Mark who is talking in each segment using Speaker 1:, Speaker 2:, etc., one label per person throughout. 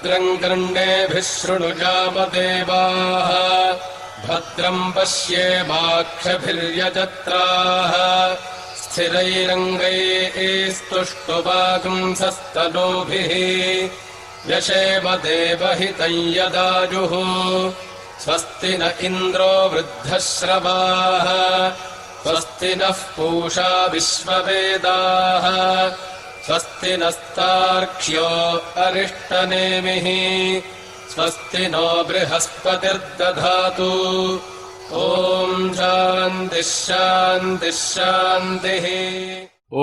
Speaker 1: भद्रम् कर्णेभिः शृणुजामदेवाः भद्रम् पश्येमाक्षभिर्यजत्राः स्थिरैरङ्गैस्तुष्टुवागुंसस्तनूभिः व्यशेम देवहितम् यदायुः स्वस्ति न इन्द्रो वृद्धश्रवाः स्वस्ति नः पूषा विश्ववेदाः स्वस्ति नस्तार्क्ष्यो अरिष्टनेमिः स्वस्ति नो बृहस्पतिर्दधातु ॐ शान्तिः शान्तिः शान्तिः।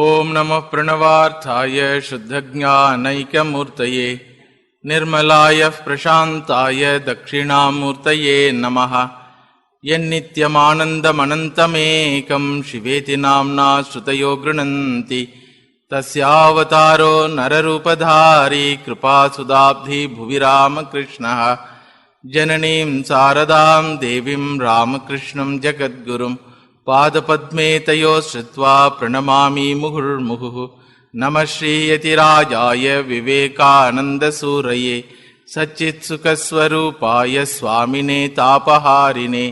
Speaker 2: ॐ नमः प्रणवार्थाय शुद्धज्ञानैकमूर्तये निर्मलाय प्रशान्ताय दक्षिणामूर्तये नमः। यन्नित्यमानन्दमनन्तमेकं शिवेति नाम्ना श्रुतयो गृह्णन्ति तस्यावतारो नररूपधारी कृपासुदाब्धि भुवि रामकृष्णः। जननीं शारदां देवीं रामकृष्णं जगद्गुरुं पादपद्मे तयोः श्रुत्वा प्रणमामि मुहुर्मुहुः। नमः श्रीयतिराजाय विवेकानन्दसूरये सच्चित्सुखस्वरूपाय स्वामिने तापहारिणे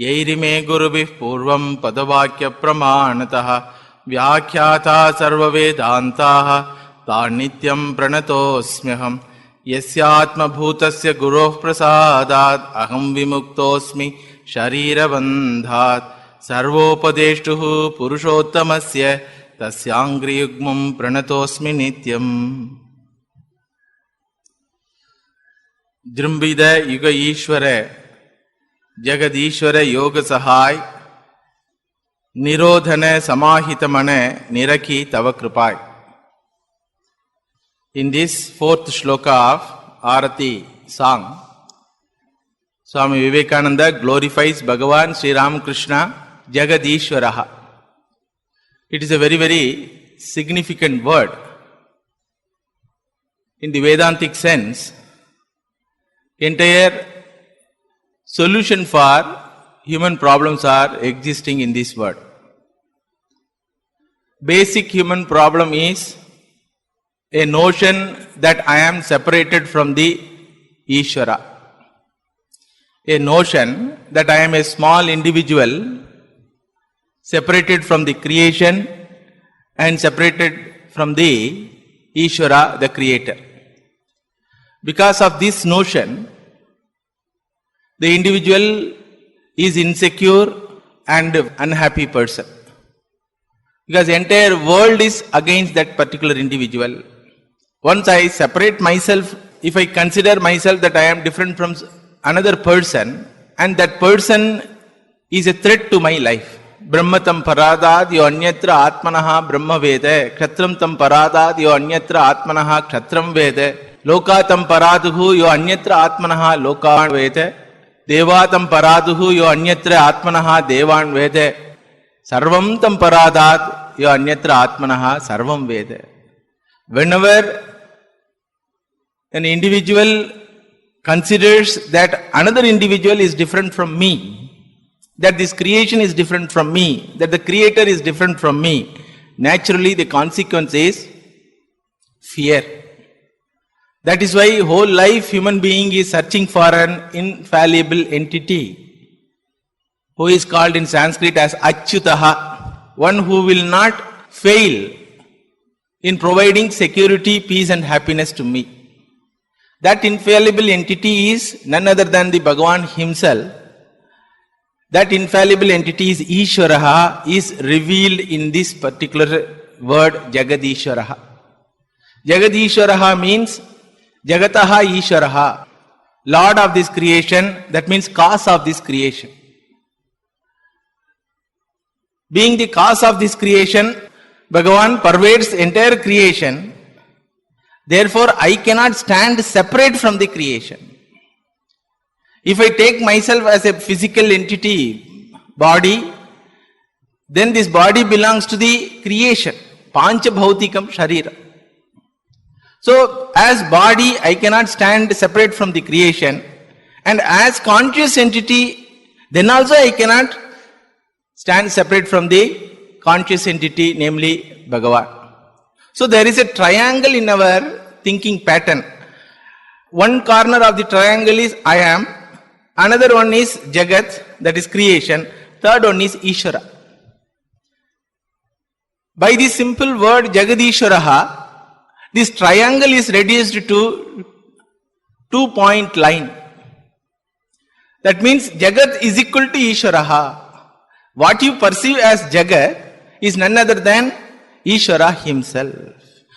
Speaker 2: यैरिमे गुरुभिः पूर्वं पदवाक्यप्रमाणतः व्याख्याता सर्ववेदान्ताः तान्नित्यं प्रणतोऽस्म्यहम्। यस्यात्मभूतस्य गुरोः प्रसादात् अहं विमुक्तोऽस्मि शरीरबन्धात्। सर्वोपदेष्टुः पुरुषोत्तमस्य तस्याङ्घ्रियुग्मं प्रणतोऽस्मि नित्यम्। जृम्बिद युग ईश्वर जगदीश्वर योग सहाय निरोधन समाहित मन निरखी तव कृपाय. In this fourth shloka of Arati song, Swami Vivekananda glorifies Bhagavan Sri Ramakrishna Jagadishwaraha. It is a very, very significant word. In the Vedantic sense, entire solution for human problems are existing in this word. Basic human problem is a notion that I am separated from the Ishvara. A notion that I am a small individual separated from the creation and separated from the Ishvara, the creator. Because of this notion, the individual is insecure and unhappy person. Because the entire world is against that particular individual. Once I separate myself, if I consider myself that I am different from another person, and that person is a threat to my life. Brahmatam paradad yo anyatra atmanaha brahma vede, kshatram tam paradad yo anyatra atmanaha kshatram vede, lokatam paraduhu yo anyatra atmanaha lokan vede, devatam paraduhu yo anyatra atmanaha devan vede, sarvam tam paradad yo anyatra atmanaha sarvam vede. Whenever an individual considers that another individual is different from me, that this creation is different from me, that the creator is different from me, naturally the consequence is fear. That is why whole life human being is searching for an infallible entity who is called in Sanskrit as Achyutaha, one who will not fail in providing security, peace and happiness to me. That infallible entity is none other than the Bhagavan himself. That infallible entity is Ishvaraha, is revealed in this particular word Jagadishvaraha. Jagadishvaraha means Jagataha Ishvaraha, Lord of this creation, that means cause of this creation. Being the cause of this creation, Bhagavan pervades entire creation. Therefore, I cannot stand separate from the creation. If I take myself as a physical entity, body, then this body belongs to the creation. Pancha bhautikam sharira. So, as body, I cannot stand separate from the creation. And as conscious entity, then also I cannot stand separate from the conscious entity, namely Bhagavan. So there is a triangle in our thinking pattern. one corner of the triangle is I am, another one is Jagat, that is creation, third one is Ishvara. By the simple word Jagadishvaraha, this triangle is reduced to 2-point line. That means Jagat is equal to Ishvaraha. What you perceive as Jagat is none other than Ishvara himself.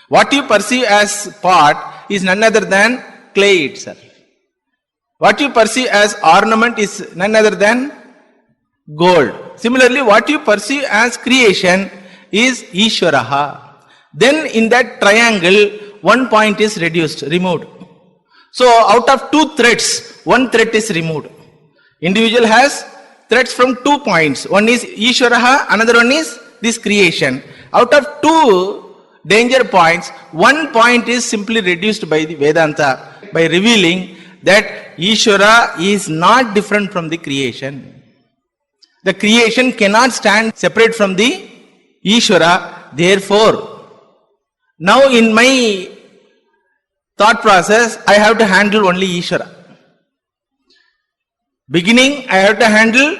Speaker 2: What you perceive as pot is none other than clay itself. What you perceive as ornament is none other than gold. Similarly, what you perceive as creation is Ishvaraha. Then in that triangle, one point is removed. So out of two threads, one thread is removed. Individual has threads from 2 points. One is Ishvaraha, another one is this creation. Out of two danger points, one point is simply reduced by the Vedanta, by revealing that Ishvara is not different from the creation. The creation cannot stand separate from the Ishvara. Therefore, now in my thought process, I have to handle only Ishvara. Beginning, I have to handle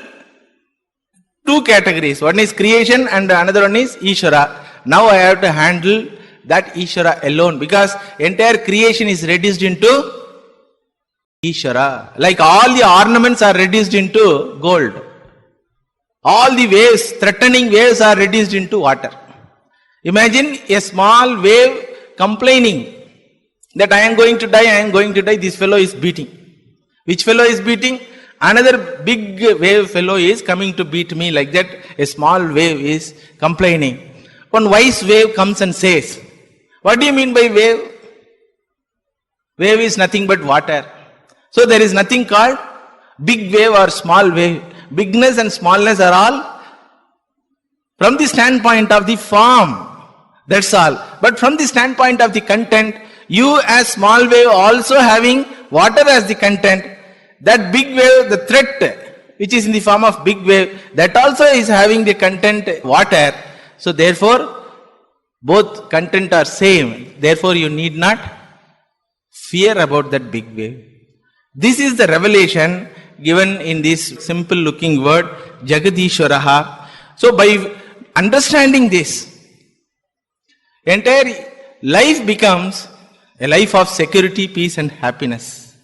Speaker 2: two categories. One is creation and another one is Ishvara. Now I have to handle that Ishvara alone, because entire creation is reduced into Ishvara. Like all the ornaments are reduced into gold. All the waves, threatening waves are reduced into water. Imagine a small wave complaining that I am going to die, I am going to die, this fellow is beating. Which fellow is beating? Another big wave fellow is coming to beat me. Like that, a small wave is complaining. One wise wave comes and says, what do you mean by wave? Wave is nothing but water. So there is nothing called big wave or small wave. Bigness and smallness are all from the standpoint of the form. That's all. But from the standpoint of the content, you as small wave also having water as the content, that big wave, the threat which is in the form of big wave, that also is having the content water. So therefore, both content are same. Therefore, you need not fear about that big wave. This is the revelation given in this simple looking word, Jagadishvaraha. So by understanding this, entire life becomes a life of security, peace and happiness.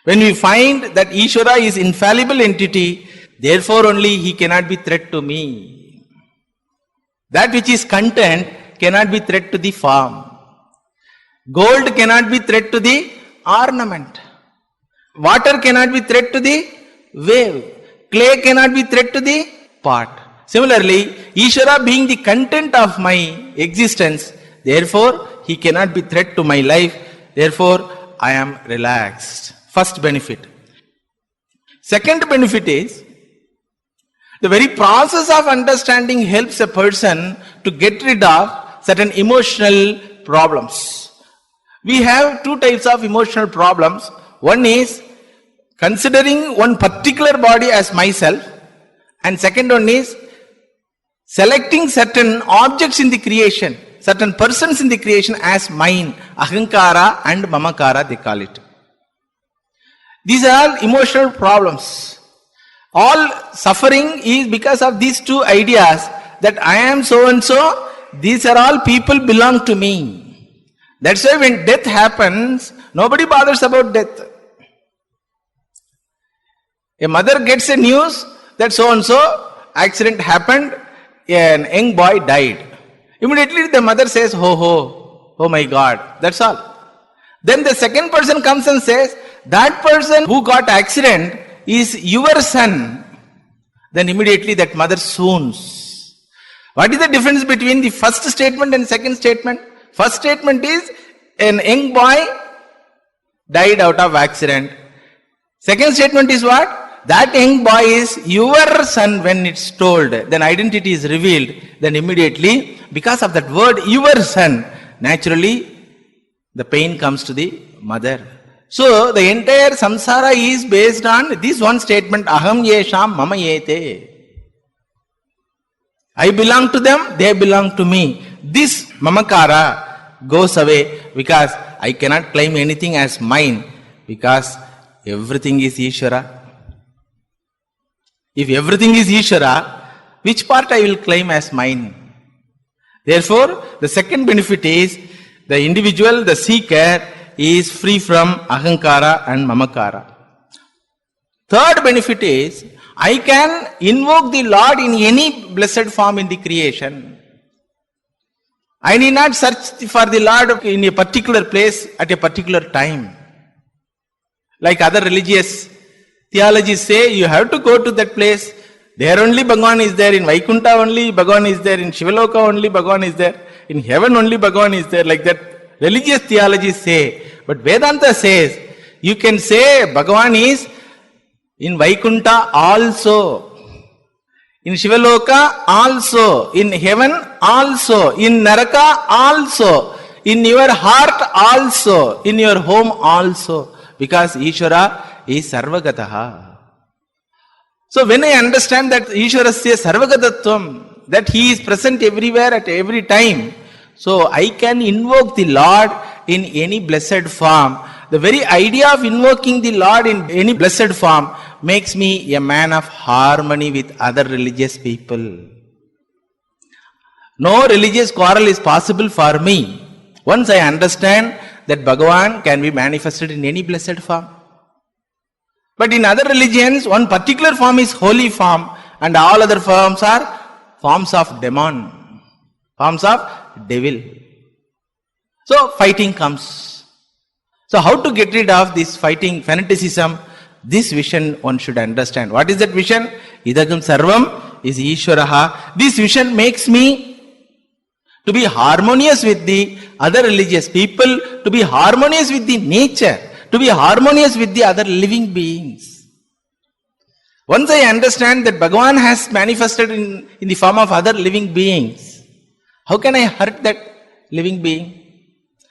Speaker 2: When we find that Ishvara is infallible entity, therefore only he cannot be threat to me. That which is content cannot be threat to the form. Gold cannot be threat to the ornament. Water cannot be threat to the wave. Clay cannot be threat to the pot. Similarly, Ishvara being the content of my existence, therefore he cannot be threat to my life. Therefore, I am relaxed. First benefit. Second benefit is, the very process of understanding helps a person to get rid of certain emotional problems. We have two types of emotional problems. One is considering one particular body as myself, and second one is selecting certain objects in the creation, certain persons in the creation as mine, ahankara and mamakara they call it. These are all emotional problems. All suffering is because of these two ideas, that I am so and so, these are all people belong to me. That's why when death happens, nobody bothers about death. A mother gets a news that so and so accident happened, an young boy died. Immediately the mother says, oh my God, that's all. Then the second person comes and says, that person who got accident is your son. Then immediately that mother swoons. What is the difference between the first statement and second statement? First statement is, an young boy died out of accident. Second statement is what? That young boy is your son when it's told. Then identity is revealed. Then immediately, because of that word, your son, naturally the pain comes to the mother. So the entire samsara is based on this one statement, aham yesham mama yete. I belong to them, they belong to me. This mamakara goes away because I cannot claim anything as mine because everything is Ishvara. If everything is Ishvara, which part I will claim as mine? Therefore, the second benefit is the individual, the seeker, is free from ahankara and mamakara. Third benefit is I can invoke the Lord in any blessed form in the creation. I need not search for the Lord in a particular place at a particular time. Like other religious theologies say, you have to go to that place. There only Bhagavan is there. In Vaikunta only Bhagavan is there. In Shivaloka only Bhagavan is there. In heaven only Bhagavan is there. Like that religious theologies say. But Vedanta says, you can say Bhagavan is in Vaikunta also, in Shivaloka also, in heaven also, in Naraka also, in your heart also, in your home also, because Ishvara is Sarvagataha. So when I understand that Ishvarasya Sarvagatatvam, that he is present everywhere at every time, so I can invoke the Lord in any blessed form. The very idea of invoking the Lord in any blessed form makes me a man of harmony with other religious people. No religious quarrel is possible for me once I understand that Bhagavan can be manifested in any blessed form. But in other religions, one particular form is holy form and all other forms are forms of demon, forms of devil. So fighting comes. So how to get rid of this fighting fanaticism? This vision one should understand. What is that vision? Idagam sarvam is Ishvaraha. This vision makes me to be harmonious with the other religious people, to be harmonious with the nature, to be harmonious with the other living beings. Once I understand that Bhagavan has manifested in the form of other living beings, how can I hurt that living being?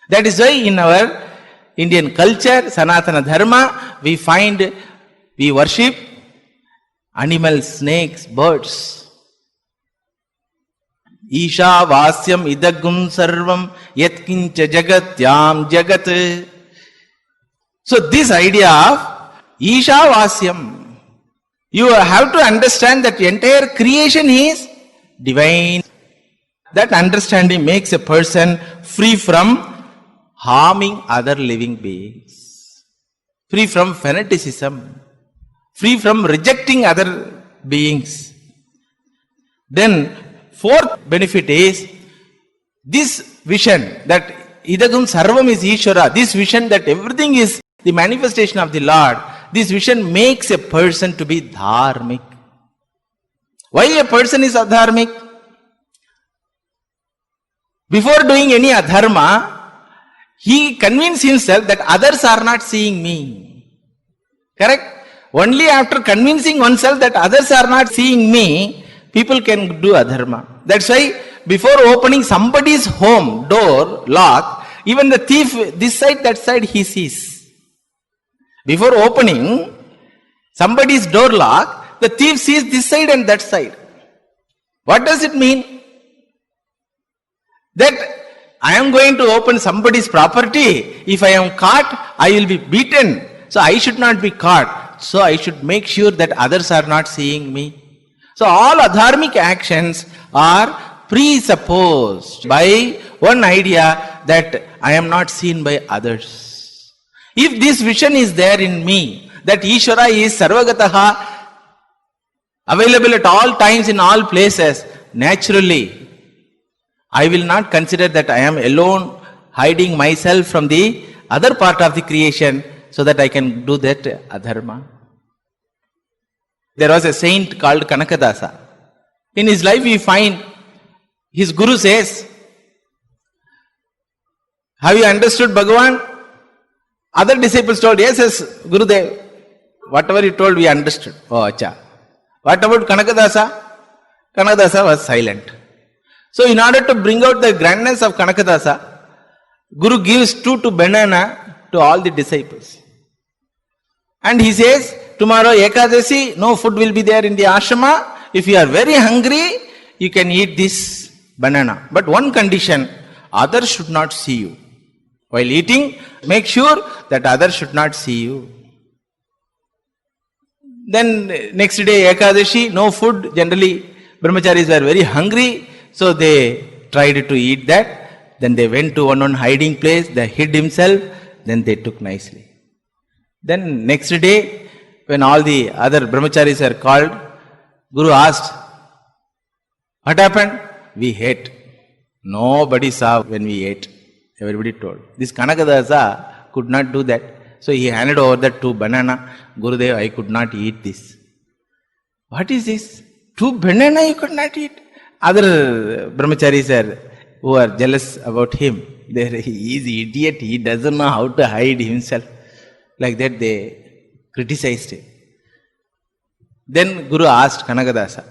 Speaker 2: That is why in our Indian culture, Sanatana Dharma, we worship animals, snakes, birds. Isha Vasyam Idagum Sarvam Yatkincha Jagatyam Jagat. So this idea of Isha Vasyam, you have to understand that the entire creation is divine. That understanding makes a person free from harming other living beings, free from fanaticism, free from rejecting other beings. Then fourth benefit is this vision that Idagam Sarvam is Ishvara, this vision that everything is the manifestation of the Lord, this vision makes a person to be dharmic. Why a person is adharmic? Before doing any adharma, he convinces himself that others are not seeing me. Correct? Only after convincing oneself that others are not seeing me, people can do adharma. That's why before opening somebody's home door lock, even the thief, this side, that side, he sees. Before opening somebody's door lock, the thief sees this side and that side. What does it mean? That I am going to open somebody's property. If I am caught, I will be beaten. So I should not be caught. So I should make sure that others are not seeing me. So all adharmic actions are presupposed by one idea that I am not seen by others. If this vision is there in me, that Ishvara is Sarvagataha, available at all times in all places, naturally, I will not consider that I am alone, hiding myself from the other part of the creation so that I can do that adharma. There was a saint called Kanakadasa. In his life we find his guru says, have you understood Bhagavan? Other disciples told, yes, Gurudev. Whatever you told, we understood. Oh, acha. What about Kanakadasa? Kanakadasa was silent. So in order to bring out the grandness of Kanakadasa, Guru gives 2 banana to all the disciples. And he says, tomorrow Ekadasi, no food will be there in the ashrama. If you are very hungry, you can eat this banana. But one condition, others should not see you. While eating, make sure that others should not see you. Then next day, Ekadashi, no food. Generally, brahmacharis were very hungry, so they tried to eat that. Then they went to one hiding place, they hid himself, then they took nicely. Then next day, when all the other brahmacharis are called, Guru asked, what happened? We ate. Nobody saw when we ate. Everybody told. This Kanakadasa could not do that. So he handed over that 2 banana. Gurudev, I could not eat this. What is this? 2 banana you could not eat? Other brahmacharis who are jealous about him. He is idiot. He doesn't know how to hide himself. Like that they criticized him. Then Guru asked Kanakadasa,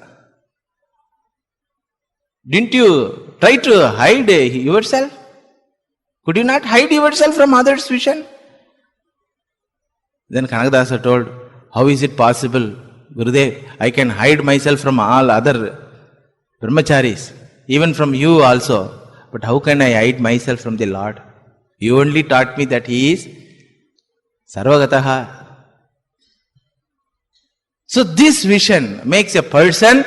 Speaker 2: didn't you try to hide yourself? Could you not hide yourself from others' vision? Then Kanakadasa told, how is it possible, Gurudev? I can hide myself from all other brahmacharis, even from you also. But how can I hide myself from the Lord? You only taught me that He is Sarvagataha. So this vision makes a person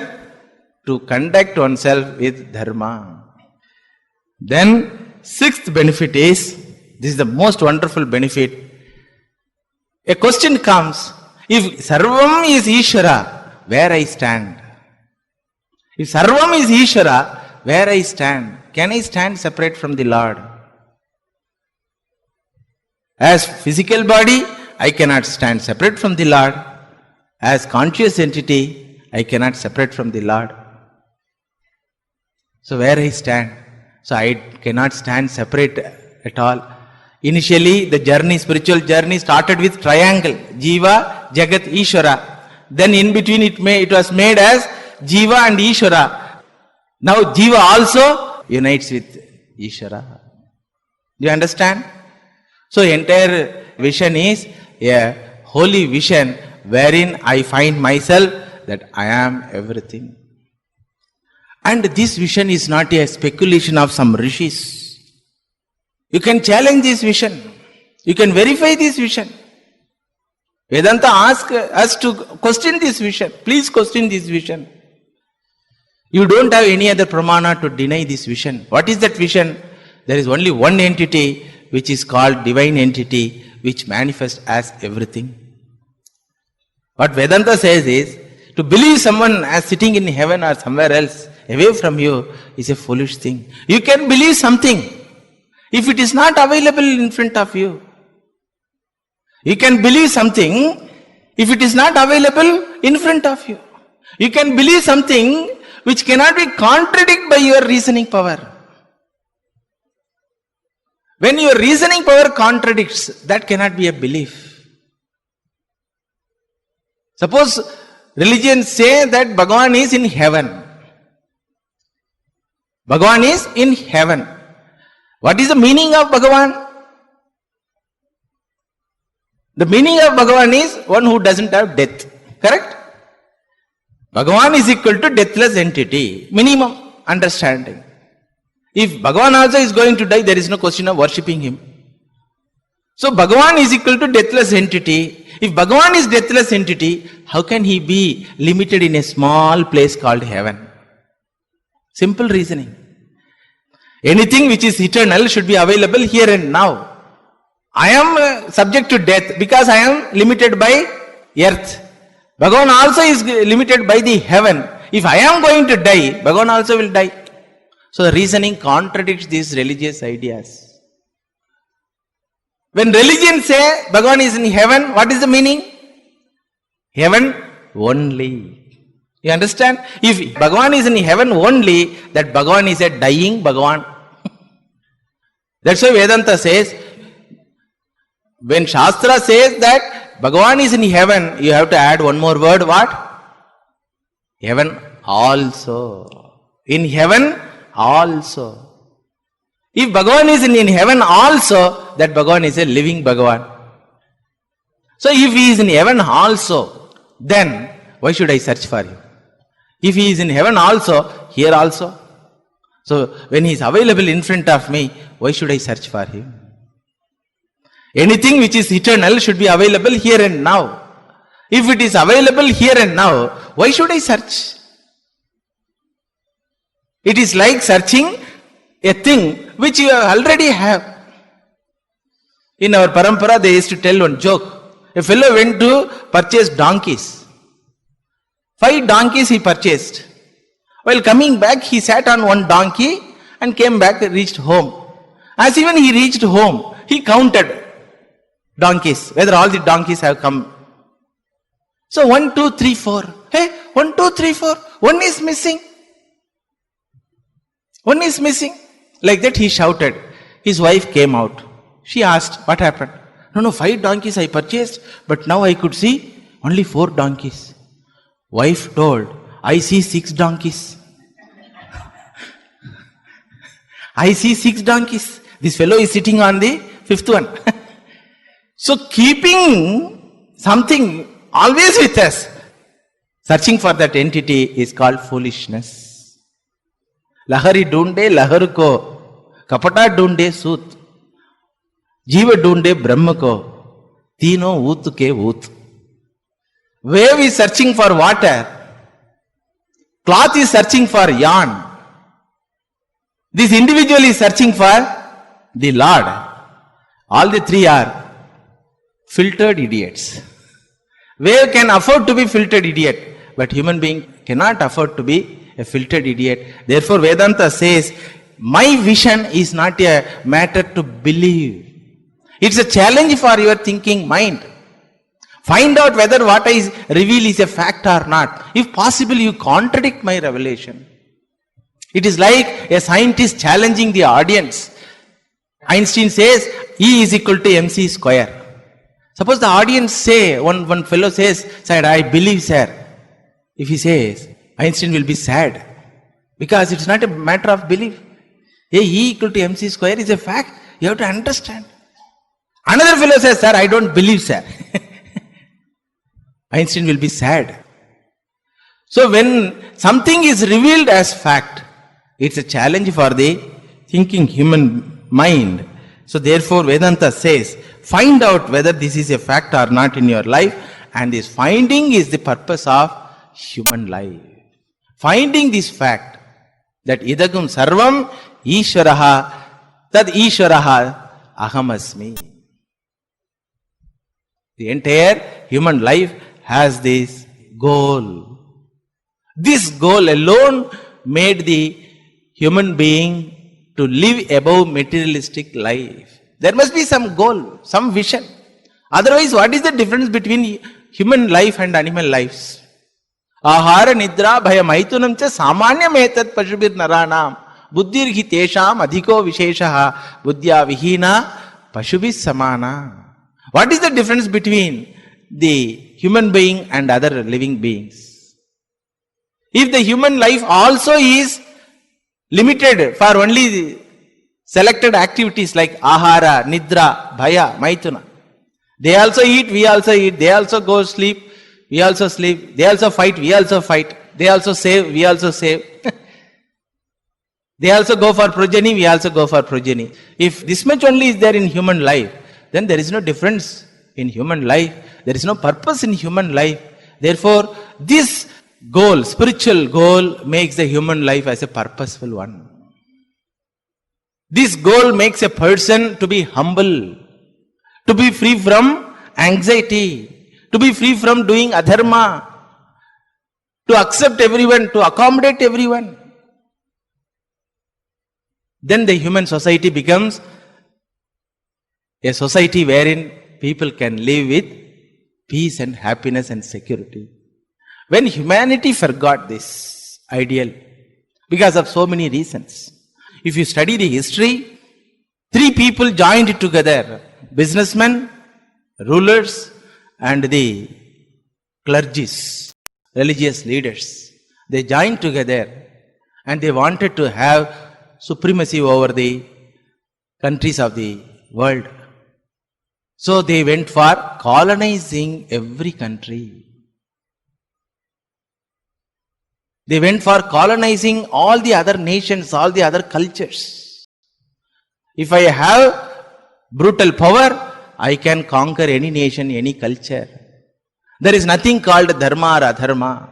Speaker 2: to conduct oneself with dharma. Then 6th benefit is, this is the most wonderful benefit. A question comes, if Sarvam is Ishvara, where I stand? If Sarvam is Ishvara, where I stand? Can I stand separate from the Lord? As physical body, I cannot stand separate from the Lord. As conscious entity, I cannot separate from the Lord. So where I stand? So I cannot stand separate at all. Initially, the journey, spiritual journey started with triangle, Jiva, Jagat, Ishvara. Then in between it was made as Jiva and Ishvara. Now Jiva also unites with Ishvara. Do you understand? So entire vision is a holy vision wherein I find myself that I am everything. And this vision is not a speculation of some rishis. You can challenge this vision. You can verify this vision. Vedanta asks us to question this vision. Please question this vision. You don't have any other pramana to deny this vision. What is that vision? There is only one entity which is called divine entity, which manifests as everything. What Vedanta says is, to believe someone as sitting in heaven or somewhere else away from you is a foolish thing. You can believe something if it is not available in front of you. You can believe something if it is not available in front of you. You can believe something which cannot be contradicted by your reasoning power. When your reasoning power contradicts, that cannot be a belief. Suppose religions say that Bhagavan is in heaven. Bhagavan is in heaven. What is the meaning of Bhagavan? The meaning of Bhagavan is one who doesn't have death. Correct? Bhagavan is equal to deathless entity. Minimum understanding. If Bhagavan also is going to die, there is no question of worshipping him. So Bhagavan is equal to deathless entity. If Bhagavan is deathless entity, how can he be limited in a small place called heaven? Simple reasoning. Anything which is eternal should be available here and now. I am subject to death because I am limited by earth. Bhagavan also is limited by the heaven. If I am going to die, Bhagavan also will die. So the reasoning contradicts these religious ideas. When religions say Bhagavan is in heaven, what is the meaning? Heaven only. You understand? If Bhagavan is in heaven only, that Bhagavan is a dying Bhagavan. That's why Vedanta says, when Shastra says that Bhagavan is in heaven, you have to add one more word, what? Heaven also. In heaven also. If Bhagavan is in heaven also, that Bhagavan is a living Bhagavan. So if he is in heaven also, then why should I search for him? If he is in heaven also, here also. So when he is available in front of me, why should I search for him? Anything which is eternal should be available here and now. If it is available here and now, why should I search? It is like searching a thing which you already have. In our parampara, they used to tell one joke. A fellow went to purchase donkeys. 5 donkeys he purchased. While coming back, he sat on one donkey and came back and reached home. As even he reached home, he counted donkeys, whether all the donkeys have come. So 1, 2, 3, 4. Hey, 1, 2, 3, 4. One is missing. One is missing. Like that he shouted. His wife came out. She asked, what happened? No, 5 donkeys I purchased, but now I could see only 4 donkeys. Wife told, I see 6 donkeys. I see 6 donkeys. This fellow is sitting on the 5th one. So keeping something always with us, searching for that entity is called foolishness. लहरी ढूंढे लहर को, कपटा ढूंढे सूत, जीव ढूंढे ब्रह्म को, तीनों ऊत के ऊत. Wave is searching for water. Cloth is searching for yarn. This individual is searching for the Lord. All the 3 are filtered idiots. Wave can afford to be filtered idiot, but human being cannot afford to be a filtered idiot. Therefore, Vedanta says, my vision is not a matter to believe. It's a challenge for your thinking mind. Find out whether what I reveal is a fact or not. If possible, you contradict my revelation. It is like a scientist challenging the audience. Einstein says, E is equal to mc square. Suppose the audience say, one fellow says, sir, I believe, sir. If he says, Einstein will be sad. Because it's not a matter of belief. E equal to mc square is a fact. You have to understand. Another fellow says, sir, I don't believe, sir. Einstein will be sad. So when something is revealed as fact, it's a challenge for the thinking human mind. So therefore Vedanta says, find out whether this is a fact or not in your life, and this finding is the purpose of human life. Finding this fact that idagum sarvam Ishvaraha tad Ishvaraha ahamasmi. The entire human life has this goal. This goal alone made the human being to live above materialistic life. There must be some goal, some vision. Otherwise, what is the difference between human life and animal lives? Ahara nidra bhaya maitunam cha samanyam etat pashubir naranam buddhir hi tesham adhiko visheshaha buddhya vihina pashubis samana. What is the difference between the human being and other living beings? If the human life also is limited for only the selected activities like ahara, nidra, bhaya, maituna. They also eat, we also eat. They also go sleep, we also sleep. They also fight, we also fight. They also save, we also save. They also go for progeny, we also go for progeny. If this much only is there in human life, then there is no difference in human life. There is no purpose in human life. Therefore, this goal, spiritual goal, makes the human life as a purposeful one. This goal makes a person to be humble, to be free from anxiety, to be free from doing adharma, to accept everyone, to accommodate everyone. Then the human society becomes a society wherein people can live with peace and happiness and security. When humanity forgot this ideal, because of so many reasons, if you study the history, 3 people joined together, businessmen, rulers, and the clergies, religious leaders. They joined together and they wanted to have supremacy over the countries of the world. So they went for colonizing every country. They went for colonizing all the other nations, all the other cultures. If I have brutal power, I can conquer any nation, any culture. There is nothing called dharma or adharma.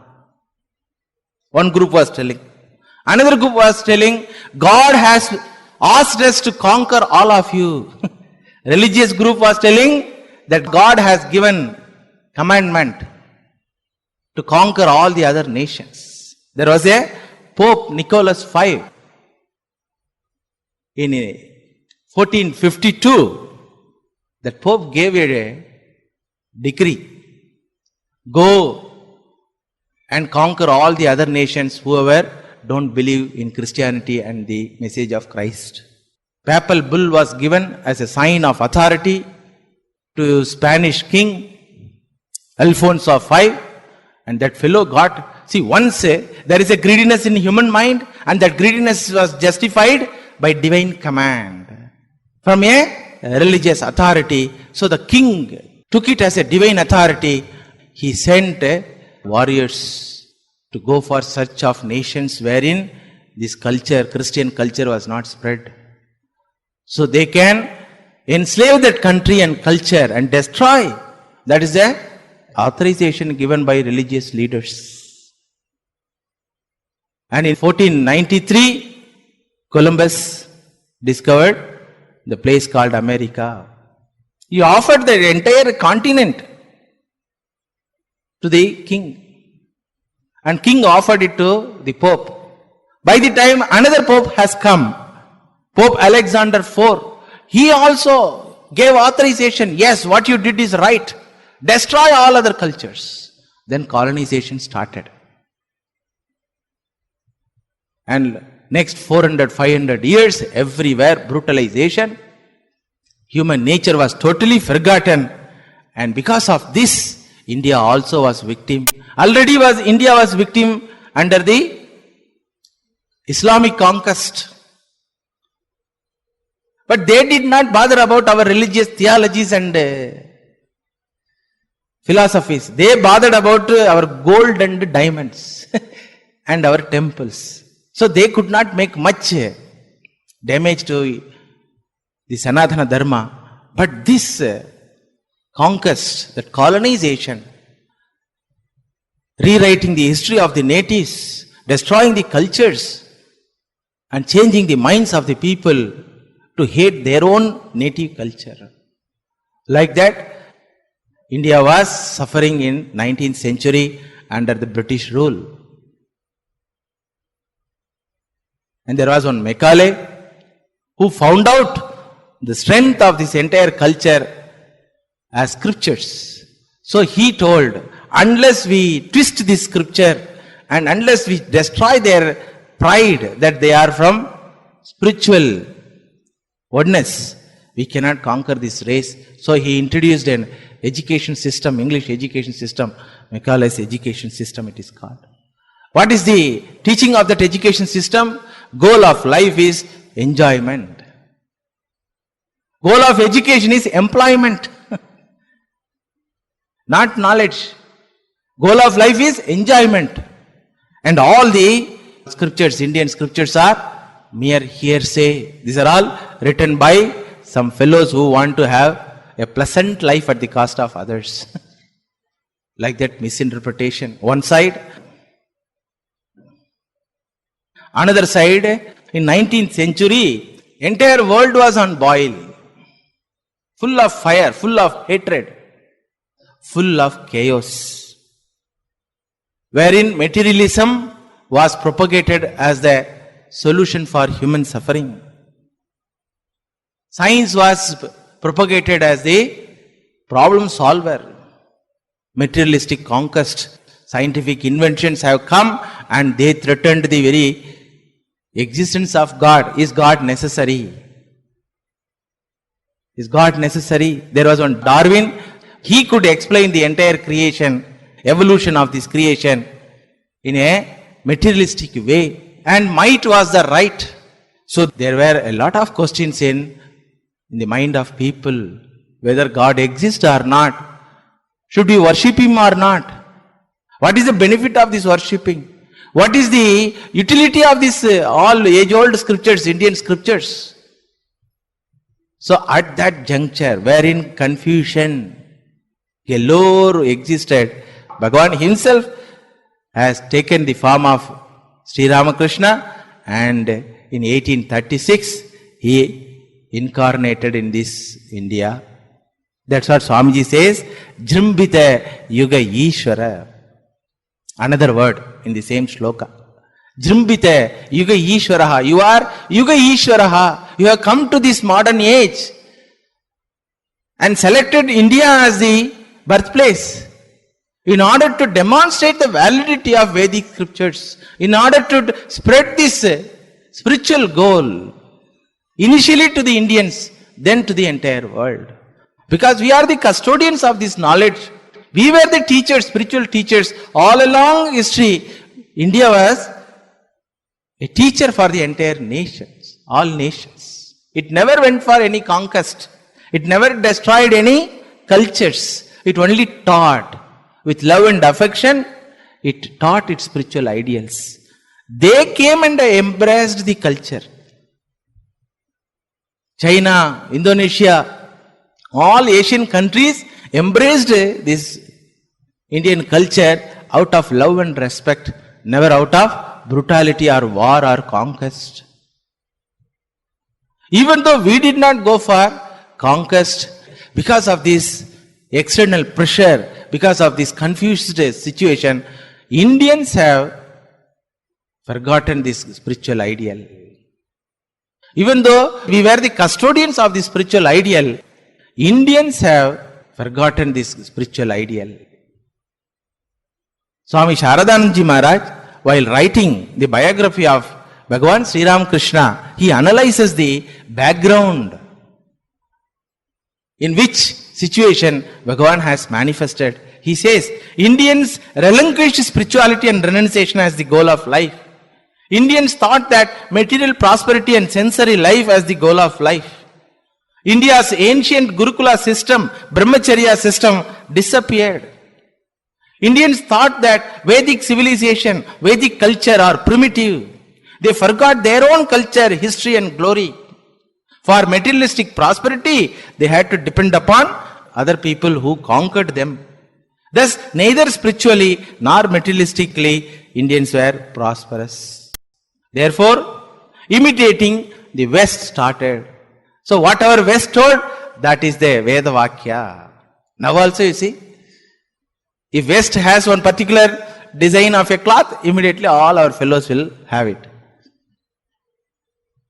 Speaker 2: One group was telling. Another group was telling, God has asked us to conquer all of you. Religious group was telling that God has given commandment to conquer all the other nations. There was a Pope Nicholas V in 1452. That Pope gave a decree. Go and conquer all the other nations whoever don't believe in Christianity and the message of Christ. Papal bull was given as a sign of authority to Spanish king Alfonso V, and that fellow got, see, once there is a greediness in human mind, and that greediness was justified by divine command from a religious authority. So the king took it as a divine authority. He sent warriors to go for search of nations wherein this culture, Christian culture, was not spread. So they can enslave that country and culture and destroy. That is the authorization given by religious leaders. And in 1493, Columbus discovered the place called America. He offered the entire continent to the king. And king offered it to the Pope. By the time another Pope has come, Pope Alexander IV, he also gave authorization. Yes, what you did is right. Destroy all other cultures. Then colonization started. And next 400, 500 years, everywhere brutalization. Human nature was totally forgotten. And because of this, India also was victim. Already India was victim under the Islamic conquest. But they did not bother about our religious theologies and philosophies. They bothered about our gold and diamonds and our temples. So they could not make much damage to the Sanatana Dharma. But this conquest, that colonization, rewriting the history of the natives, destroying the cultures, and changing the minds of the people to hate their own native culture. Like that, India was suffering in 19th century under the British rule. And there was one Macaulay who found out the strength of this entire culture as scriptures. So he told, unless we twist this scripture and unless we destroy their pride that they are from spiritual oneness, we cannot conquer this race. So he introduced an education system, English education system, Macaulay's education system it is called. What is the teaching of that education system? Goal of life is enjoyment. Goal of education is employment. Not knowledge. Goal of life is enjoyment. And all the scriptures, Indian scriptures are mere hearsay. These are all written by some fellows who want to have a pleasant life at the cost of others. Like that misinterpretation. One side. Another side, in 19th century, entire world was on boil. Full of fire, full of hatred, full of chaos. Wherein materialism was propagated as the solution for human suffering. Science was propagated as the problem solver. Materialistic conquest, scientific inventions have come and they threatened the very existence of God. Is God necessary? Is God necessary? There was one Darwin. He could explain the entire creation, evolution of this creation in a materialistic way. And might was the right. So there were a lot of questions in the mind of people. Whether God exists or not. Should we worship Him or not? What is the benefit of this worshipping? What is the utility of this all age-old scriptures, Indian scriptures? So at that juncture, wherein confusion galore existed, Bhagavan himself has taken the form of Sri Ramakrishna, and in 1836 he incarnated in this India. That's what Swamiji says, Jrimbita Yuga Ishvara. Another word in the same shloka. Jrimbita Yuga Ishvaraha. You are Yuga Ishvaraha. You have come to this modern age and selected India as the birthplace in order to demonstrate the validity of Vedic scriptures, in order to spread this spiritual goal, initially to the Indians, then to the entire world. Because we are the custodians of this knowledge. We were the teachers, spiritual teachers. All along history, India was a teacher for the entire nations, all nations. It never went for any conquest. It never destroyed any cultures. It only taught. With love and affection, it taught its spiritual ideals. They came and embraced the culture. China, Indonesia, all Asian countries embraced this Indian culture out of love and respect, never out of brutality or war or conquest. Even though we did not go for conquest, because of this external pressure, because of this confused situation, Indians have forgotten this spiritual ideal. Even though we were the custodians of the spiritual ideal, Indians have forgotten this spiritual ideal. Swami Sharadanandaji Maharaj, while writing the biography of Bhagavan Sri Ramakrishna, he analyzes the background in which situation Bhagavan has manifested. He says, Indians relinquished spirituality and renunciation as the goal of life. Indians thought that material prosperity and sensory life as the goal of life. India's ancient Gurukula system, Brahmacharya system disappeared. Indians thought that Vedic civilization, Vedic culture are primitive. They forgot their own culture, history and glory. For materialistic prosperity, they had to depend upon other people who conquered them. Thus, neither spiritually nor materialistically, Indians were prosperous. Therefore, imitating the West started. So whatever West told, that is the Veda Vakya. Now also you see, if West has one particular design of a cloth, immediately all our fellows will have it.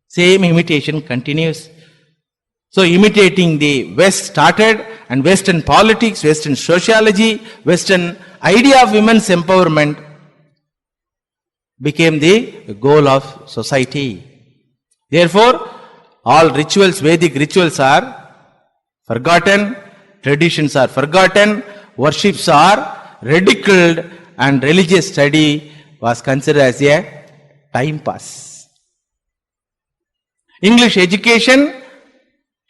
Speaker 2: Same imitation continues. So imitating the West started, and Western politics, Western sociology, Western idea of women's empowerment became the goal of society. Therefore, all rituals, Vedic rituals are forgotten, traditions are forgotten, worships are ridiculed, and religious study was considered as a time pass. English education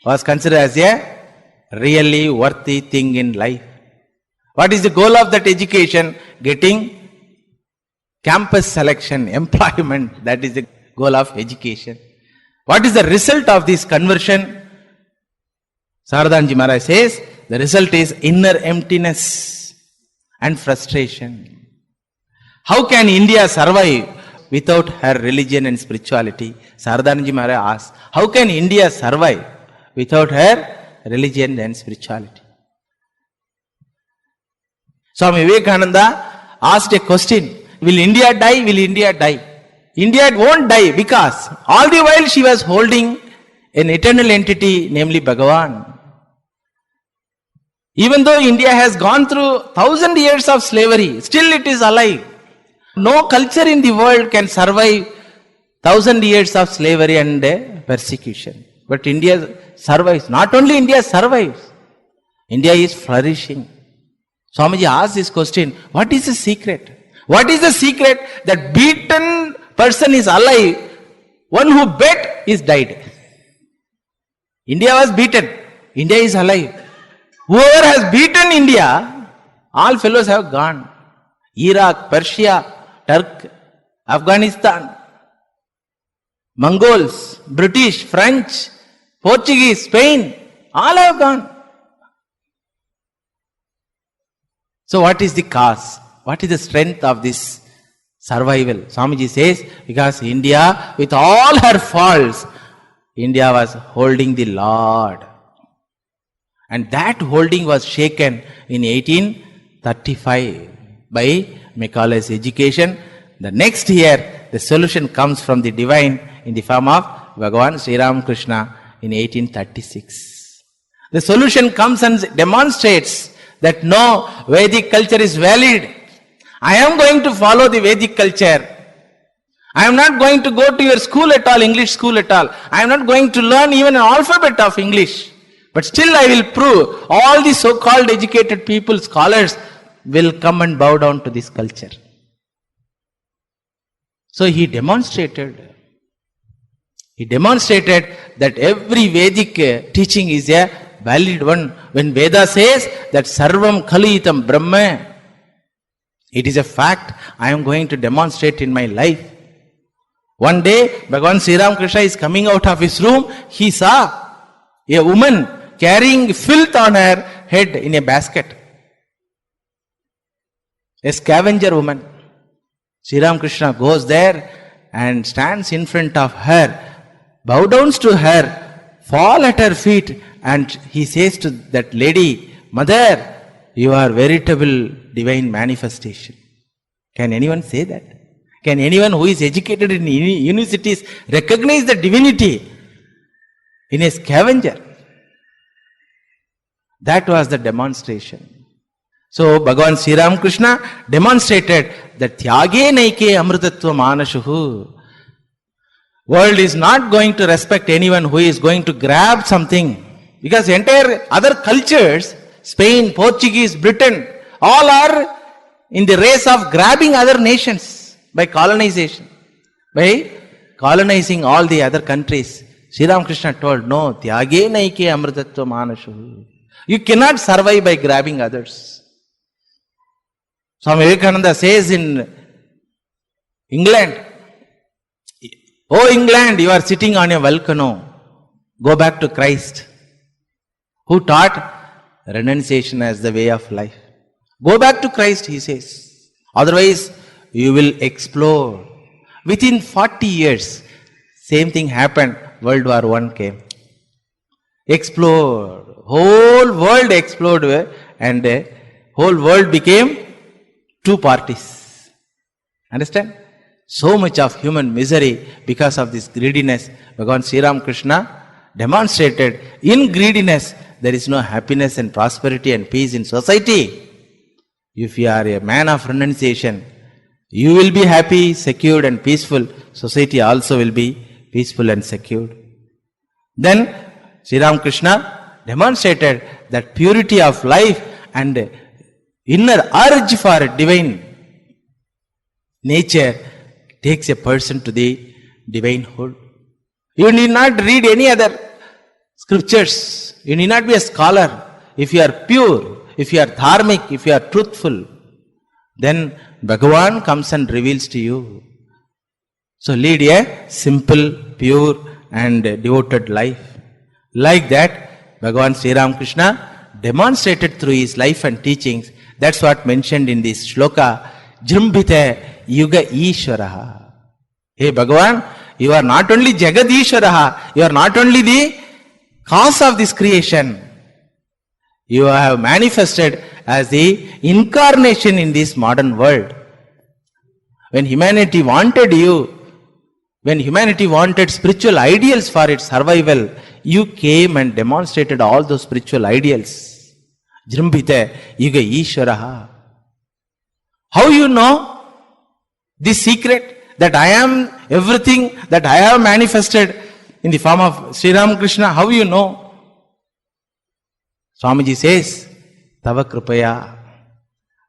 Speaker 2: was considered as a really worthy thing in life. What is the goal of that education? Getting campus selection, employment, that is the goal of education. What is the result of this conversion? Sharadanji Maharaj says, the result is inner emptiness and frustration. How can India survive without her religion and spirituality? Sharadanji Maharaj asks, how can India survive without her religion and spirituality? Swami Vivekananda asked a question, will India die? Will India die? India won't die, because all the while she was holding an eternal entity, namely Bhagavan. Even though India has gone through 1,000 years of slavery, still it is alive. No culture in the world can survive 1,000 years of slavery and persecution. But India survives. Not only India survives, India is flourishing. Swamiji asked this question, what is the secret? What is the secret that beaten person is alive, one who bet is died? India was beaten, India is alive. Whoever has beaten India, all fellows have gone. Iraq, Persia, Turk, Afghanistan, Mongols, British, French, Portuguese, Spain, all have gone. So what is the cause? What is the strength of this survival? Swamiji says, because India, with all her faults, India was holding the Lord. And that holding was shaken in 1835 by Macaulay's education. The next year, the solution comes from the divine in the form of Bhagavan Sri Ram Krishna in 1836. The solution comes and demonstrates that no, Vedic culture is valid. I am going to follow the Vedic culture. I am not going to go to your school at all, English school at all. I am not going to learn even an alphabet of English. But still I will prove all the so-called educated people, scholars, will come and bow down to this culture. So he demonstrated that every Vedic teaching is a valid one. When Veda says that Sarvam Khalitam Brahma, it is a fact. I am going to demonstrate in my life. One day, Bhagavan Sri Ram Krishna is coming out of his room. He saw a woman carrying filth on her head in a basket. A scavenger woman. Sri Ram Krishna goes there and stands in front of her, bow downs to her, fall at her feet, and he says to that lady, Mother, you are veritable divine manifestation. Can anyone say that? Can anyone who is educated in universities recognize the divinity in a scavenger? That was the demonstration. So Bhagavan Sri Ram Krishna demonstrated that Tyage Naike Amrutatva Manashuhu. World is not going to respect anyone who is going to grab something. Because entire other cultures, Spain, Portuguese, Britain, all are in the race of grabbing other nations by colonization. By colonizing all the other countries. Sri Ram Krishna told, no, Tyage Naike Amrutatva Manashuhu. You cannot survive by grabbing others. Swami Vivekananda says in England, Oh England, you are sitting on a volcano. Go back to Christ, who taught renunciation as the way of life. Go back to Christ, he says. Otherwise, you will explode. Within 40 years, same thing happened. World War I came. Explode. Whole world exploded and whole world became two parties. Understand? So much of human misery because of this greediness. Bhagavan Sri Ram Krishna demonstrated in greediness there is no happiness and prosperity and peace in society. If you are a man of renunciation, you will be happy, secured and peaceful. Society also will be peaceful and secured. Then Sri Ram Krishna demonstrated that purity of life and inner urge for divine nature takes a person to the divinehood. You need not read any other scriptures. You need not be a scholar. If you are pure, if you are dharmic, if you are truthful, then Bhagavan comes and reveals to you. So lead a simple, pure and devoted life. Like that, Bhagavan Sri Ram Krishna demonstrated through his life and teachings. That's what mentioned in this shloka. Jrumbhite yuga Ishvaraha. Hey Bhagavan, you are not only Jagad Ishvaraha, you are not only the cause of this creation. You have manifested as the incarnation in this modern world. When humanity wanted you, when humanity wanted spiritual ideals for its survival, you came and demonstrated all those spiritual ideals. Jrumbhite yuga Ishvaraha. How you know this secret that I am everything that I have manifested in the form of Sri Ram Krishna? How you know? Swamiji says, Tava Kripaya.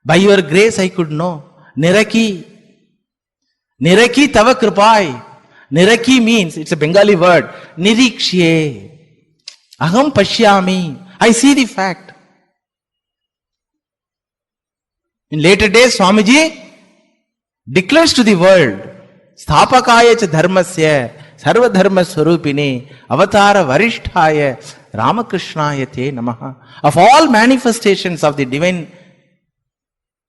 Speaker 2: By your grace I could know. Niraki. Niraki Tava Kripai. Niraki means, it's a Bengali word, Nirikshe. Aham Pashyami. I see the fact. In later days, Swamiji declares to the world, Sthapakaya cha dharmasya Sarvadharma Swarupine, Avatara Varishtaya, Ramakrishnaya Te Namaha. Of all manifestations of the divine,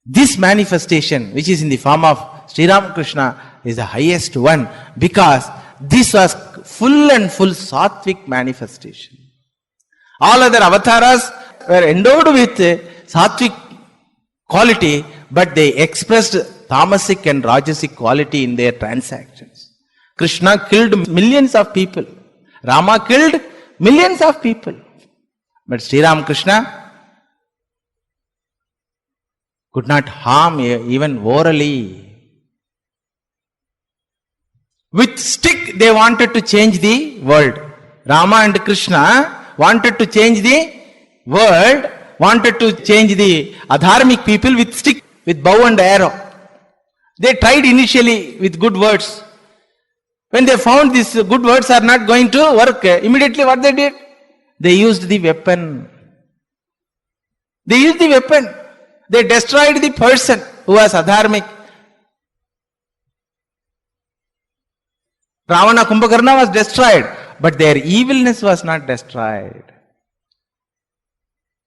Speaker 2: this manifestation, which is in the form of Sri Ramakrishna, is the highest one, because this was full and full sattvic manifestation. All other avatars were endowed with sattvic quality, but they expressed tamasic and rajasic quality in their transactions. Krishna killed millions of people. Rama killed millions of people. But Sri Ramakrishna could not harm even orally. With stick they wanted to change the world. Rama and Krishna wanted to change the world, wanted to change the adharmic people with stick, with bow and arrow. They tried initially with good words. When they found these good words are not going to work, immediately what they did? They used the weapon. They used the weapon. They destroyed the person who was adharmic. Ravana, Kumbhakarna was destroyed, but their evilness was not destroyed.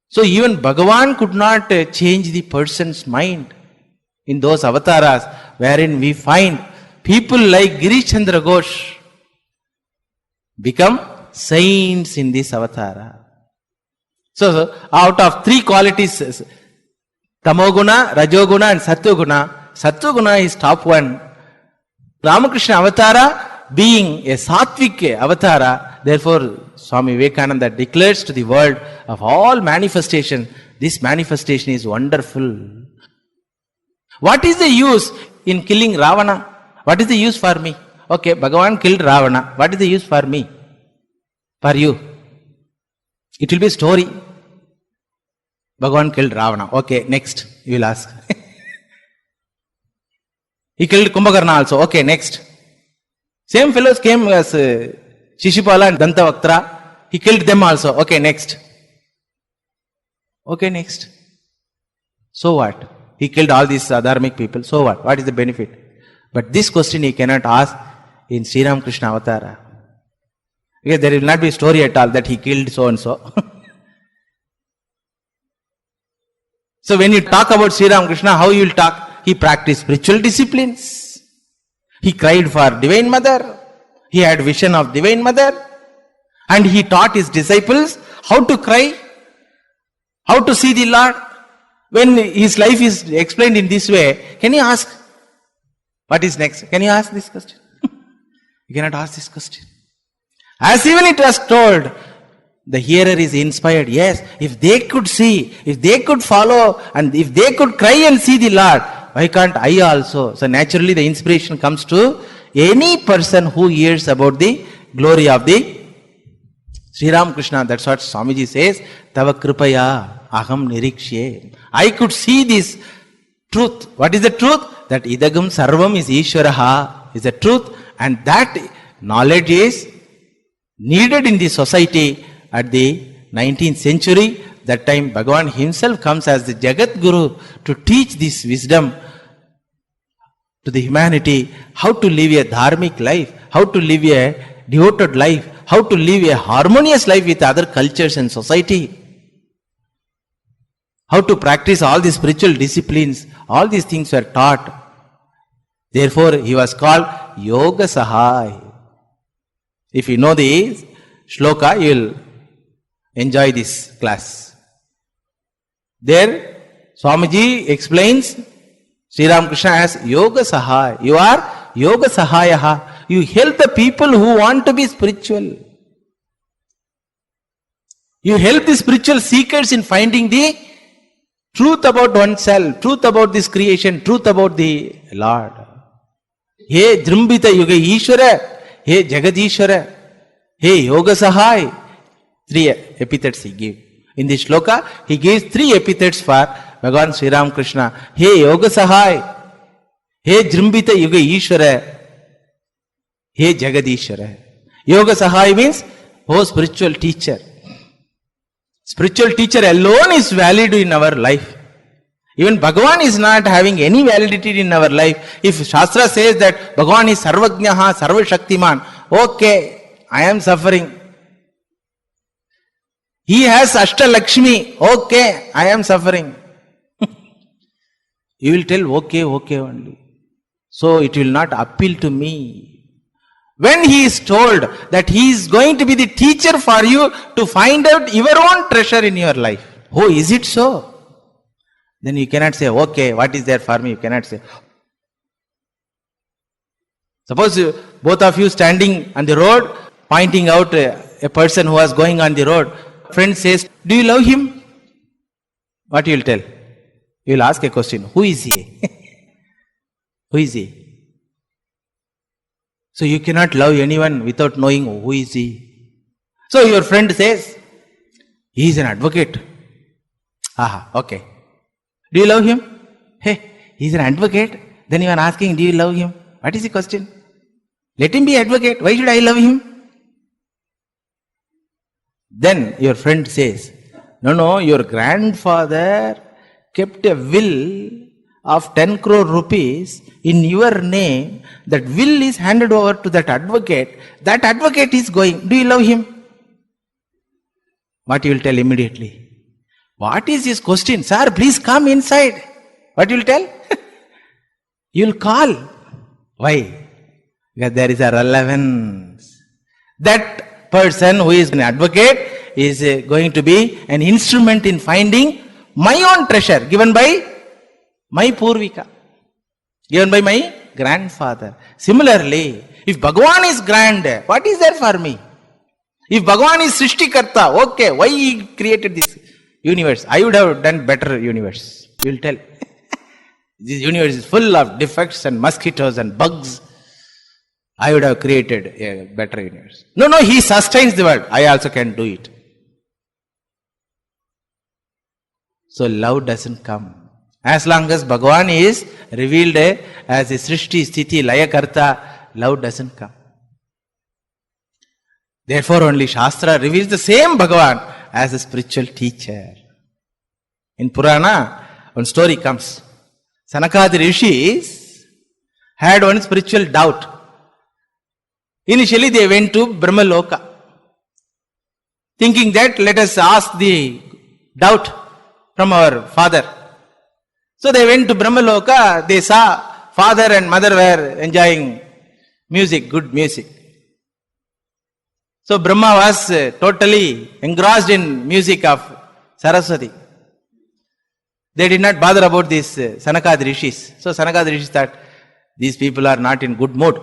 Speaker 2: So even Bhagavan could not change the person's mind in those avatars, wherein we find people like Girish Chandra Ghosh become saints in this avatara. So out of three qualities, Tamoguna, Rajoguna and Sattva-guna is top one. Ramakrishna Avatara being a Sattvic Avatara, therefore Swami Vivekananda declares to the world of all manifestation, this manifestation is wonderful. What is the use in killing Ravana? What is the use for me? Okay, Bhagavan killed Ravana. What is the use for me? For you? It will be a story. Bhagavan killed Ravana. Okay, next. You will ask. He killed Kumbhakarna also. Okay, next. Same fellows came as Shishupala and Dantavaktra. He killed them also. Okay, next. Okay, next. So what? He killed all these adharmic people. So what? What is the benefit? But this question he cannot ask in Sri Ramakrishna Avatara. Because there will not be a story at all that he killed so and so. So when you talk about Sri Ramakrishna, how you will talk? He practiced spiritual disciplines. He cried for Divine Mother. He had vision of Divine Mother. And he taught his disciples how to cry, how to see the Lord. When his life is explained in this way, can you ask, what is next? Can you ask this question? You cannot ask this question. As even it was told, the hearer is inspired. Yes, if they could see, if they could follow, and if they could cry and see the Lord, why can't I also? So naturally the inspiration comes to any person who hears about the glory of the Sri Ramakrishna. That's what Swamiji says, Tava Kripaya Aham Nirikshye. I could see this truth. What is the truth? That Idagam Sarvam is Ishvaraha is the truth, and that knowledge is needed in the society at the 19th century. That time Bhagavan himself comes as the Jagat Guru to teach this wisdom to the humanity, how to live a dharmic life, how to live a devoted life, how to live a harmonious life with other cultures and society, how to practice all the spiritual disciplines. All these things were taught. Therefore he was called Yoga Sahai. If you know the shloka, you will enjoy this class. There Swamiji explains Sri Ramakrishna as Yoga Sahai. You are Yoga Sahayaha. You help the people who want to be spiritual. You help the spiritual seekers in finding the truth about oneself, truth about this creation, truth about the Lord. He Drambita Yuga Ishvara, He Jagadishvara, He Yoga Sahai. 3 epithets he gave. In this shloka, he gives 3 epithets for Bhagavan Sri Ramakrishna. He Yoga Sahai, He Drambita Yuga Ishvara, He Jagadishvara. Yoga Sahai means, oh spiritual teacher. Spiritual teacher alone is valid in our life. Even Bhagavan is not having any validity in our life. If Shastra says that Bhagavan is Sarvajnaha, Sarvashaktiman, Okay, I am suffering. He has Ashtalakshmi. Okay, I am suffering. You will tell, okay only. So it will not appeal to me. When he is told that he is going to be the teacher for you to find out your own treasure in your life. Oh, is it so? Then you cannot say, okay, what is there for me? You cannot say. Suppose both of you standing on the road, pointing out a person who was going on the road. Friend says, do you love him? What you will tell? You will ask a question. Who is he? Who is he? So you cannot love anyone without knowing who is he. So your friend says, he is an advocate. Aha, okay. Do you love him? Hey, he is an advocate. Then you are asking, do you love him? What is the question? Let him be advocate. Why should I love him? Then your friend says, no, your grandfather kept a will of 10 crore rupees in your name. That will is handed over to that advocate. That advocate is going. Do you love him? What you will tell immediately? What is his question? Sir, please come inside. What you will tell? You will call. Why? Because there is a relevance. That person who is an advocate is going to be an instrument in finding my own treasure given by my Purvika, given by my grandfather. Similarly, if Bhagavan is grand, what is there for me? If Bhagavan is Srishtikarta, okay, why he created this universe? I would have done better universe. You will tell. This universe is full of defects and mosquitoes and bugs. I would have created a better universe. No, he sustains the world. I also can do it. So love doesn't come. As long as Bhagavan is revealed as a Srishti, Sthiti, Layakarta, love doesn't come. Therefore only Shastra reveals the same Bhagavan as a spiritual teacher. In Purana, one story comes. Sanakadi Rishis had one spiritual doubt. Initially they went to Brahmaloka, thinking that let us ask the doubt from our father. So they went to Brahmaloka, they saw father and mother were enjoying music, good music. So Brahma was totally engrossed in music of Saraswati. They did not bother about these Sanakadi Rishis. So Sanakadi Rishis thought, these people are not in good mood.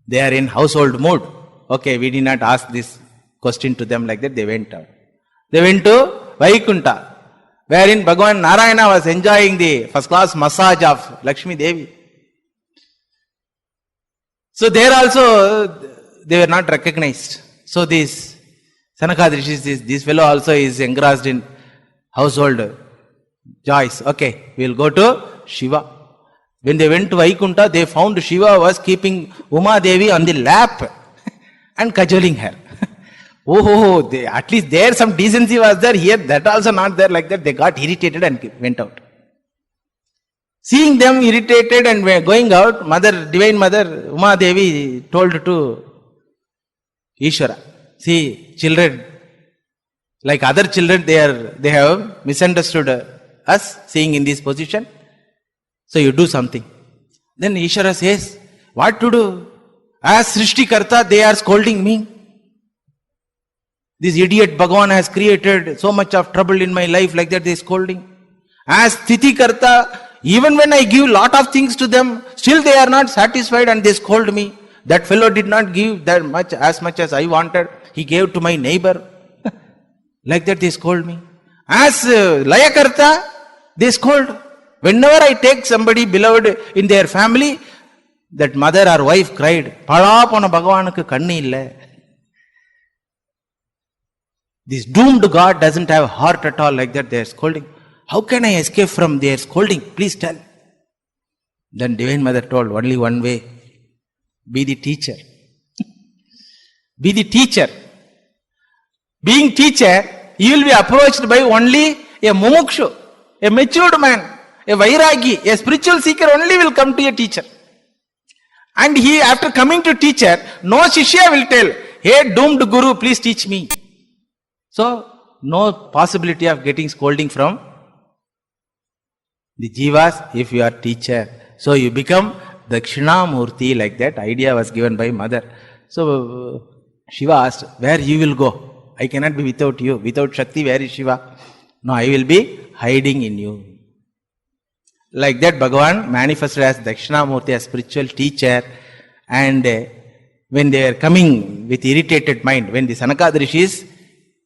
Speaker 2: They are in household mood. Okay, we did not ask this question to them like that. They went out. They went to Vaikunta, wherein Bhagavan Narayana was enjoying the first class massage of Lakshmi Devi. So there also they were not recognized. So this Sanakadi Rishis, this fellow also is engrossed in household joys. Okay, we will go to Shiva. When they went to Vaikunta, they found Shiva was keeping Uma Devi on the lap and cajoling her. At least there some decency was there. Here that also not there like that. They got irritated and went out. Seeing them irritated and going out, Divine Mother Uma Devi told to Ishvara, see, children, like other children, they have misunderstood us, seeing in this position. So you do something. Then Ishvara says, what to do? As Srishtikarta, they are scolding me. This idiot Bhagavan has created so much of trouble in my life, like that they are scolding. As Sthitikarta, even when I give lot of things to them, still they are not satisfied and they scold me. That fellow did not give that much as I wanted. He gave to my neighbor. Like that they scold me. As Layakarta, they scold. Whenever I take somebody beloved in their family, that mother or wife cried, Palapona Bhagavanukku kanni illa. This doomed God doesn't have a heart at all, like that they are scolding. How can I escape from their scolding? Please tell. Then Divine Mother told, only one way. Be the teacher. Be the teacher. Being teacher, you will be approached by only a mumukshu, a matured man, a vairagi, a spiritual seeker only will come to a teacher. And he, after coming to teacher, no Shishya will tell, hey doomed Guru, please teach me. So, no possibility of getting scolding from the Jivas if you are teacher. So, you become Dakshinamurti, like that idea was given by mother. So, Shiva asked, where you will go? I cannot be without you. Without Shakti, where is Shiva? No, I will be hiding in you. Like that, Bhagavan manifested as Dakshinamurti, as spiritual teacher. And when they were coming with irritated mind, when the Sanakad Rishis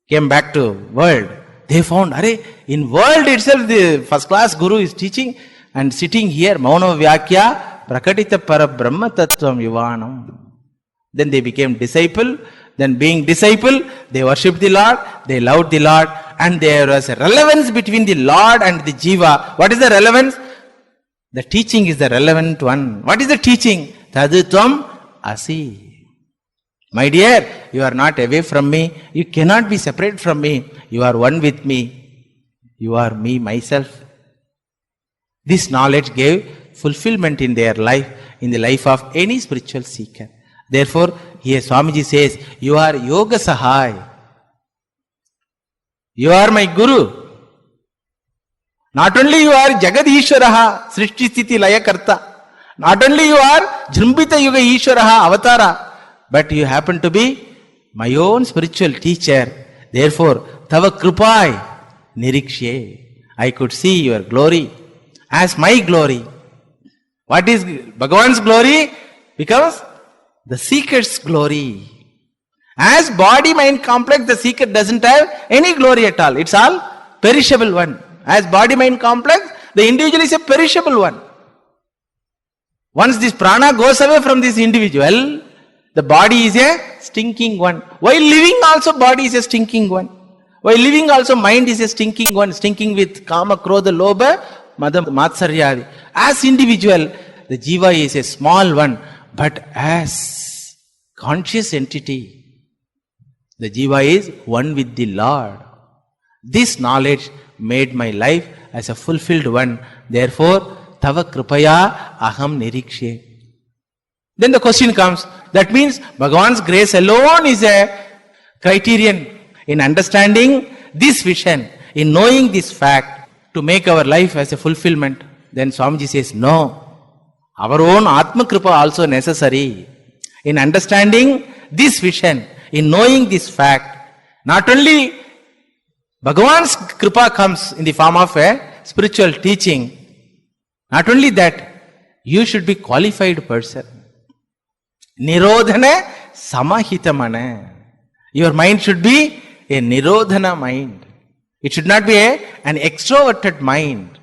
Speaker 2: came back to world, they found, in world itself the first class Guru is teaching, and sitting here, Mauna Vyakya Prakatita Para Brahma Tattvam Yuvanam. Then they became disciple. Then being disciple, they worshipped the Lord, they loved the Lord, and there was a relevance between the Lord and the Jiva. What is the relevance? The teaching is the relevant one. What is the teaching? Tadutvam Asi. My dear, you are not away from me. You cannot be separate from me. You are one with me. You are me, myself. This knowledge gave fulfillment in their life, in the life of any spiritual seeker. Therefore, here Swamiji says, you are Yoga Sahai. You are my Guru. Not only you are Jagad Ishwaraha, Srishti Sthiti Laya Karta. Not only you are Jrumbita Yuga Ishwaraha, Avatara, but you happen to be my own spiritual teacher. Therefore, Tava Krupai Nirikshe. I could see your glory as my glory. What is Bhagavan's glory? Becomes the seeker's glory. As body-mind complex, the seeker doesn't have any glory at all. It's all perishable one. As body-mind complex, the individual is a perishable one. Once this prana goes away from this individual, the body is a stinking one. While living also, body is a stinking one. While living also, mind is a stinking one. Stinking with kama, krodha, lobha, madam, matsaryadi. As individual, the jiva is a small one. But as conscious entity, the jiva is one with the Lord. This knowledge made my life as a fulfilled one. Therefore, Tava Kripaya Aham Nirikshe. Then the question comes, that means Bhagavan's grace alone is a criterion in understanding this vision, in knowing this fact, to make our life as a fulfillment. Then Swamiji says, no. Our own Atma Kripa also necessary. In understanding this vision, in knowing this fact, not only Bhagavan's Kripa comes in the form of a spiritual teaching, not only that, you should be qualified person. Nirodhana Samahitamana. Your mind should be a Nirodhana mind. It should not be an extroverted mind,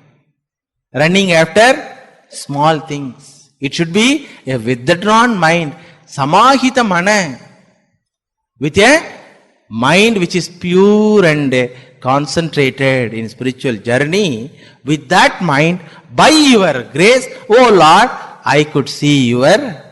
Speaker 2: running after small things. It should be a withdrawn mind, samahita mana, with a mind which is pure and concentrated in spiritual journey. With that mind, by your grace, O Lord, I could see your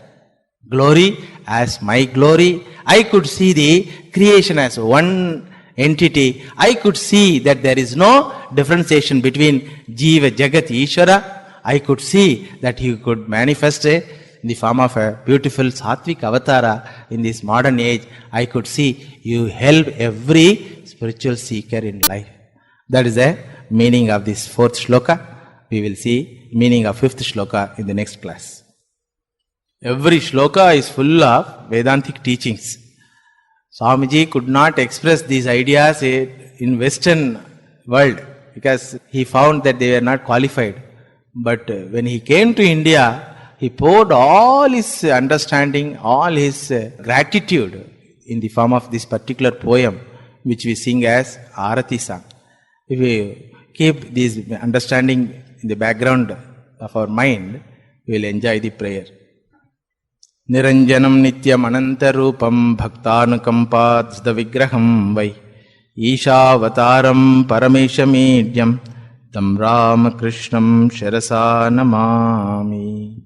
Speaker 2: glory as my glory. I could see the creation as one entity. I could see that there is no differentiation between Jiva, Jagat, Ishvara. I could see that you could manifest in the form of a beautiful Sattvic avatara in this modern age. I could see you help every spiritual seeker in life. That is the meaning of this fourth shloka. We will see meaning of fifth shloka in the next class. Every shloka is full of Vedantic teachings. Swamiji could not express these ideas in Western world because he found that they were not qualified. But when he came to India, he poured all his understanding, all his gratitude in the form of this particular poem, which we sing as Arati song. If we keep this understanding in the background of our mind, we will enjoy the prayer. Niranjanam nityam anantarupam bhaktanukampadzda vigraham vai Ishāvataram parameshamīdyam tam Ramakrishnam Sharasa namāmi.